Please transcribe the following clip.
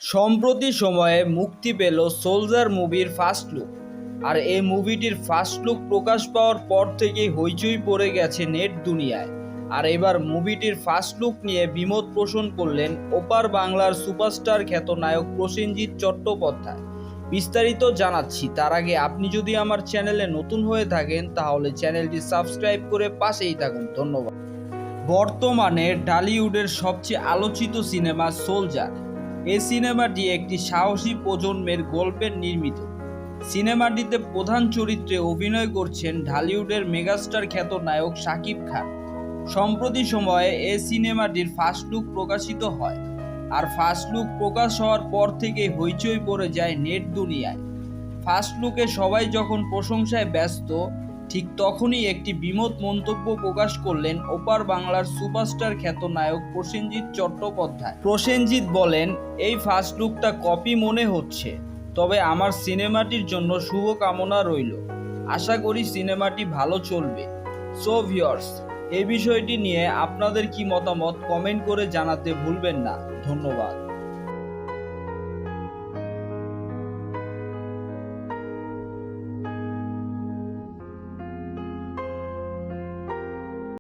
সম্প্রতি সময়ে মুক্তি পেল সোলজার মুভির ফার্স্ট লুক। আর এই মুভিটির ফার্স্ট লুক প্রকাশ পাওয়ার পর থেকেই হইচই পড়ে গেছে নেট দুনিয়ায়। আর এবার মুভিটির ফার্স্ট লুক নিয়ে বিমত পোষণ করলেন ওপার বাংলার সুপারস্টার খ্যাত নায়ক প্রসেনজিৎ চট্টোপাধ্যায়। বিস্তারিত জানাচ্ছি, তার আগে আপনি যদি আমার চ্যানেলে নতুন হয়ে থাকেন তাহলে চ্যানেলটি সাবস্ক্রাইব করে পাশেই থাকুন। ধন্যবাদ। বর্তমানে টলিউডের সবচেয়ে আলোচিত সিনেমা সোলজার। এই সিনেমাটি একটি সাহসী প্রজন্মের গল্পের নির্মিত। সিনেমাটিতে প্রধান চরিত্রে অভিনয় করছেন ঢালিউডের মেগাস্টার খ্যাত নায়ক শাকিব খান। সম্প্রতি সময়ে এই সিনেমাটির ফার্স্ট লুক প্রকাশিত হয়। আর ফার্স্ট লুক প্রকাশ হওয়ার পর থেকে হইচই পড়ে যায় নেট দুনিয়ায়। ফার্স্ট লুকে সবাই যখন প্রশংসায় ব্যস্ত, ঠিক তখনই একটি বিমত মন্তব্য প্রকাশ করলেন ওপার বাংলার সুপারস্টার খ্যাত নায়ক প্রসেনজিৎ চট্টোপাধ্যায়। প্রসেনজিৎ বলেন, এই ফার্স্ট লুকটা কপি মনে হচ্ছে, তবে আমার সিনেমাটির জন্য শুভকামনা রইল। আশা করি সিনেমাটি ভালো চলবে। সো ভিউয়ার্স, এই বিষয়টি নিয়ে আপনাদের কি মতামত কমেন্ট করে জানাতে ভুলবেন না। ধন্যবাদ।